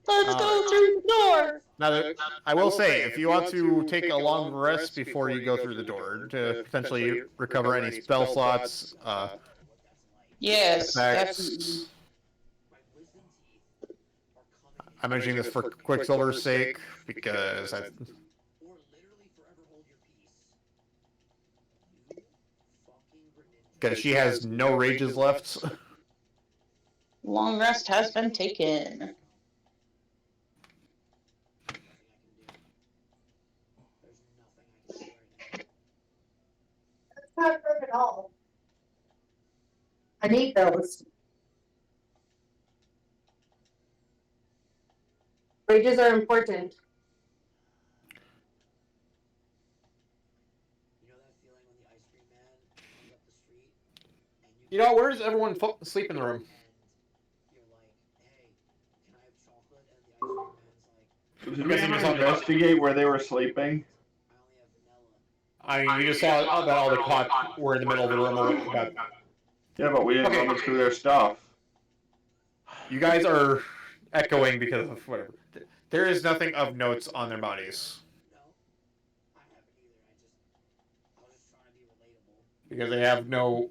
Let's go through the door. Now, I will say, if you want to take a long rest before you go through the door to potentially recover any spell slots, Yes, definitely. effects. I'm mentioning this for Quicksilver's sake because she has no rages left. Long rest has been taken. That's not hurt at all. I need those. Wages are important. You know, where does everyone sleep in the room? Did we ever investigate where they were sleeping? I mean, you just saw that all the cots were in the middle of the room. Yeah, but we didn't rummage through their stuff. You guys are echoing because of whatever. There is nothing of notes on their bodies. Because they have no...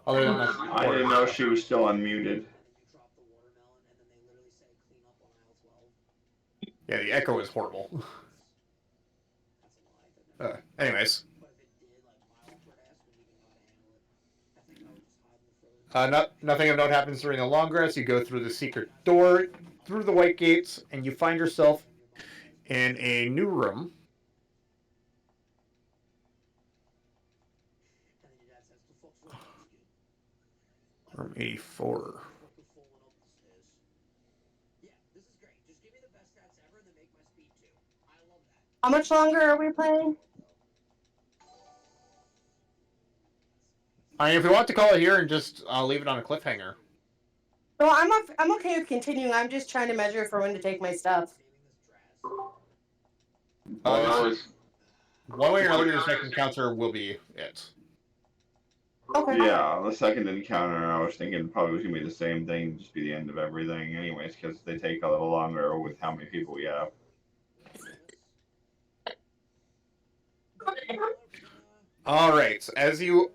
Other than that, I didn't know she was still unmuted. Yeah, the echo is horrible. Anyways. Nothing of note happens during the long rest. You go through the secret door, through the white gates, and you find yourself in a new room. Room 84. How much longer are we playing? I mean, if we want to call it here and just leave it on a cliffhanger. No, I'm okay with continuing. I'm just trying to measure for when to take my stuff. One way or another, your second encounter will be it. Okay. Yeah, the second encounter, I was thinking probably was going to be the same thing, just be the end of everything anyways, because they take a little longer with how many people we have. Alright, as you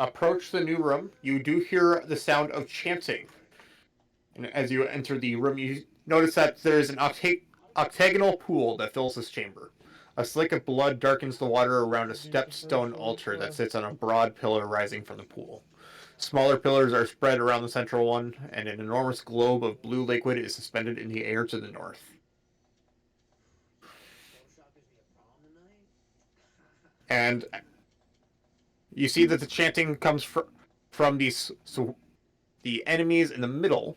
approach the new room, you do hear the sound of chanting. And as you enter the room, you notice that there is an octagonal pool that fills this chamber. A slick of blood darkens the water around a stepped stone altar that sits on a broad pillar rising from the pool. Smaller pillars are spread around the central one, and an enormous globe of blue liquid is suspended in the air to the north. And you see that the chanting comes from the enemies in the middle,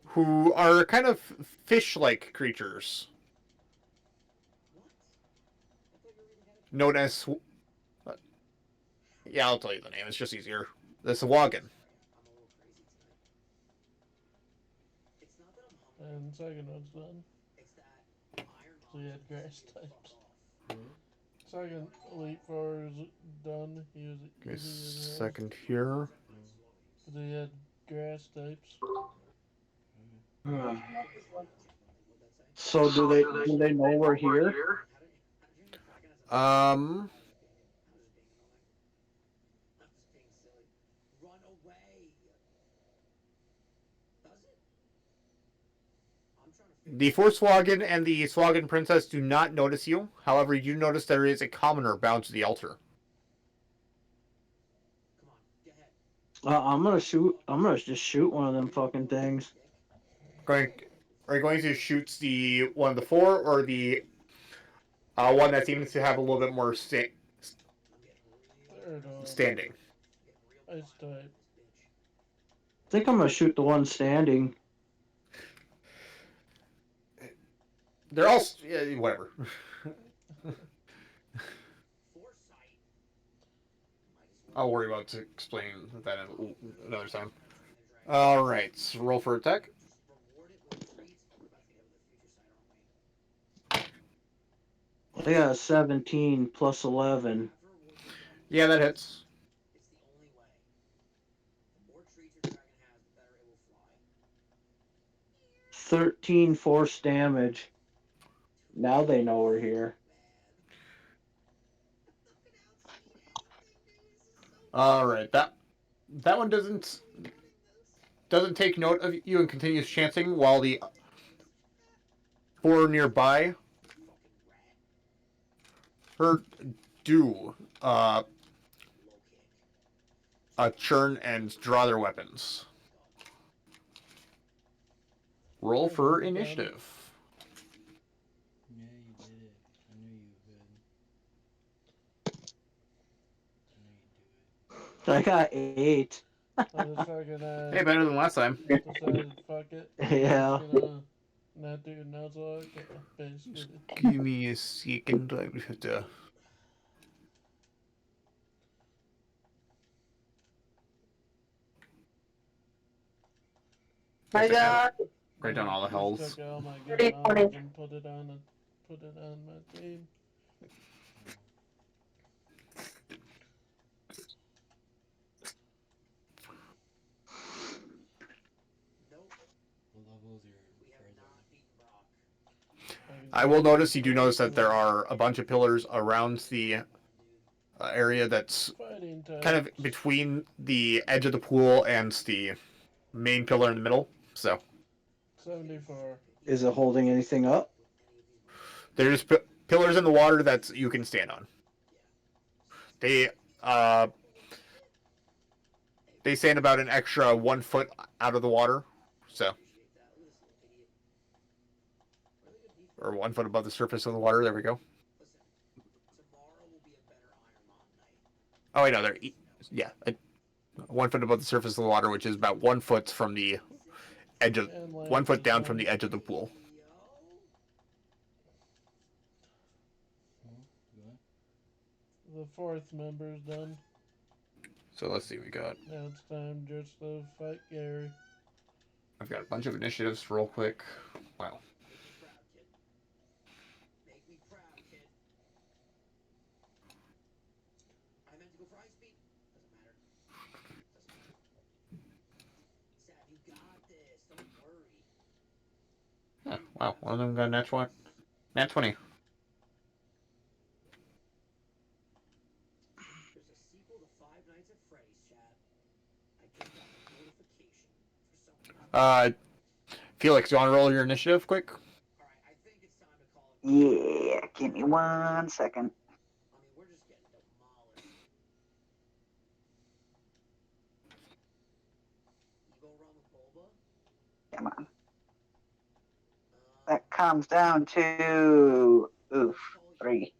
who are kind of fish-like creatures, known as... yeah, I'll tell you the name. It's just easier. The Sahuagin. And second one's done. So you had grass types. Second Elite Four is done. He was second here. They had grass types. So do they know we're here? The four Sahuagin and the Sahuagin princess do not notice you. However, you notice there is a commoner bound to the altar. I'm gonna shoot. I'm gonna just shoot one of them fucking things. Are you going to shoot the one of the four, or the one that seems to have a little bit more standing? Ice type. I think I'm gonna shoot the one standing. They're all whatever. I'll worry about to explain that another time. All right, roll for attack. I got a 17 plus 11. Yeah, that hits. 13 force damage. Now they know we're here. All right, that one doesn't take note of you and continues chanting, while the 4 nearby do churn and draw their weapons. Roll for initiative. Yeah, you did it. I knew you would. I knew you'd do it. I got 8. I just fucking Hey, better than last time. decided fuck it. Yeah. Just gonna not do Nuzlocke, basically. Give me a second. I have to. I got Write down all the Just hells. took all my good 30, knowledge and put it on my team. What level is your Frozen? I will notice, you do notice that there are a bunch of pillars around the area that's Fighting kind of types. between the edge of the pool and the main pillar in the middle. So 74. Is it holding anything up? there's pillars in the water that you can stand on. They stand about an extra 1 foot out of the water, so, or 1 foot above the surface of the water. There we go. Oh, wait, no, they're 1 foot above the surface of the water, which is about 1 foot from the edge of And 1 foot down from the edge of the pool. The 4th member's done. So let's see, we got. Now it's time just to fight Gary. I've got a bunch of initiatives real quick. Wow. Huh, wow, one of them got a nat 20. Nat 20. Felix, you want to roll your initiative quick? Yeah, give me 1 second. Come on. That comes down to 3.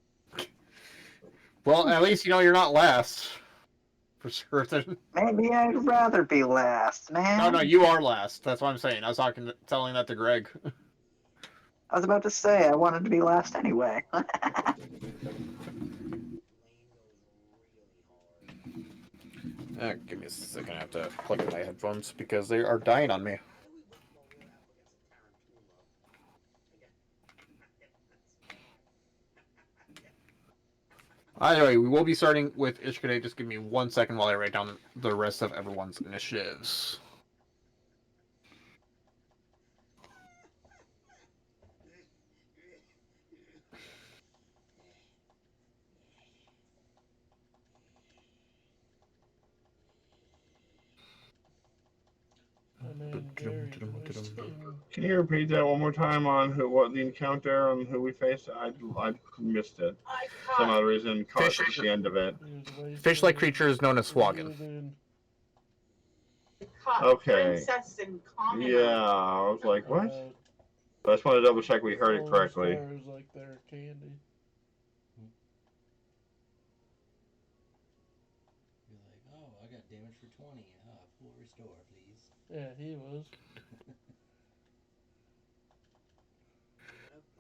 Well, at least you know you're not last. For certain. Maybe I'd rather be last, man. No, you are last. That's what I'm saying. I was telling that to Greg. I was about to say I wanted to be last anyway. Give me a second. I have to plug in my headphones because they are dying on me. Anyway, we will be starting with Ishkade. Just give me 1 second while I write down the rest of everyone's initiatives. I mean, Gary's wasting. Can you repeat that one more time on what the encounter and who we faced? I missed it. Some other reason caught Fish. at the end of it. Fish-like creatures known as Swagan. Using, Okay. Princess and common. Yeah, I was like, what? I just want to double check we heard it correctly. Stars like they're candy. You're like, oh, I got damage for 20. Full restore, please. Yeah, he was.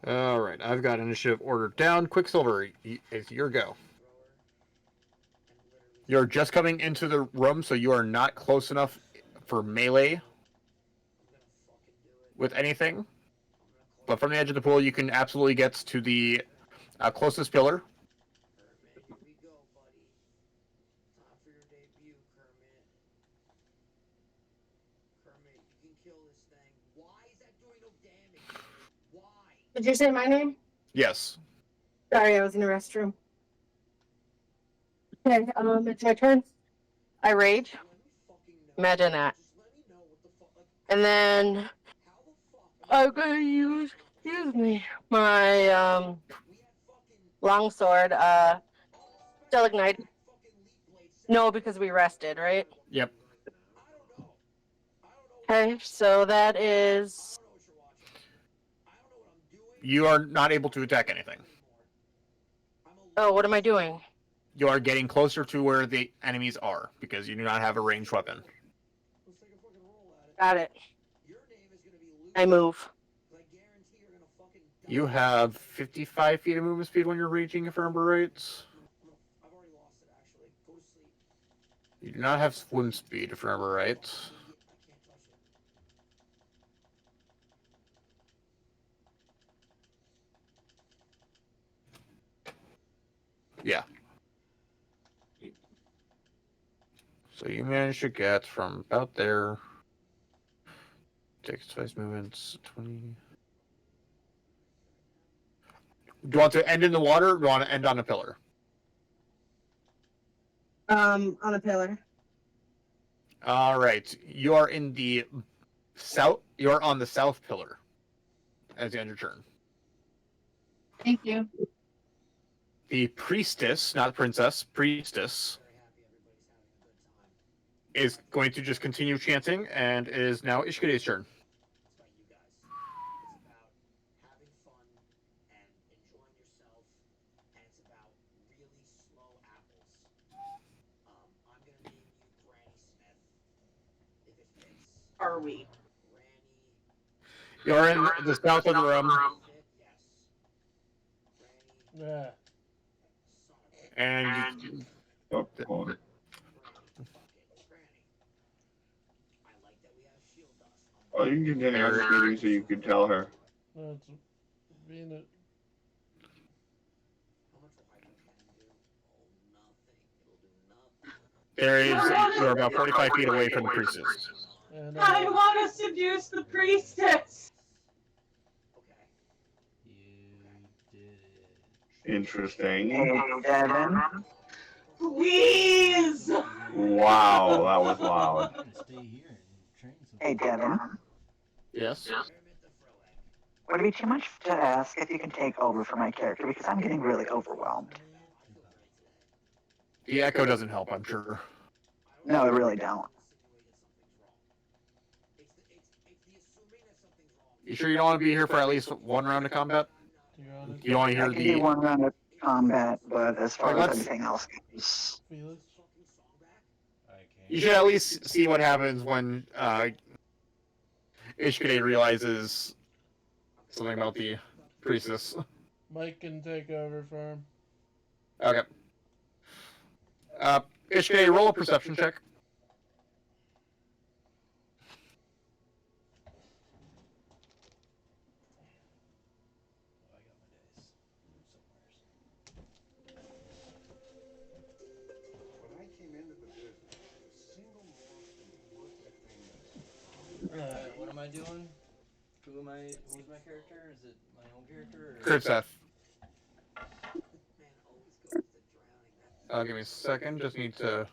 All right, I've got initiative ordered down. Quicksilver, it's your go. You're just coming into the room, so you are not close enough for melee with anything. But from the edge of the pool, you can absolutely get to the closest pillar. Did you say my name? Yes. Sorry, I was in the restroom. Okay, it's my turn. I rage. Imagine that. And then I'm gonna use, excuse me, my longsword, Stalagnite. No, because we rested, right? Yep. Okay, so that is You are not able to attack anything. oh, what am I doing? You are getting closer to where the enemies are because you do not have a ranged weapon. Got it. I move. You have 55 feet of movement speed when you're raging, if I remember right. You do not have swim speed, if I remember right. Yeah. So you managed to get from about there. Takes twice movements, 20. Do you want to end in the water or do you want to end on a pillar? On a pillar. All right. You are in the south. You are on the south pillar as you end your turn. Thank you. The priestess, not princess, priestess, is going to just continue chanting, and it is now Ishikade's turn. Are we? You're in the south of the room, Yeah. and Oh, hold on. Oh, you can continue on speaking so you can tell her. That's being a you're about 45 feet away from the priestess. and want to seduce the priestess. You did it. Interesting. Hey, Devin. Please. Wow, that was loud. I'm gonna stay here and train some. Hey, Devin. Yes. Would it be too much to ask if you can take over for my character because I'm getting really overwhelmed? The echo doesn't help, I'm sure. No, I really don't. You sure you don't want to be here for at least one round of combat? to be honest, You don't want to I hear can do the. one round of combat, but as far Like, as let's- everything else goes, Felix. I can't. You should at least see what happens when Ishikade realizes something about the priestess. Mike can take over for him. Okay. Ishikade, roll a perception check. Oh, I got my dice somewhere. What am I doing? Who am I? Who's my character? Is it my own character? Or... Kurtzeth. Give me a second. Just need to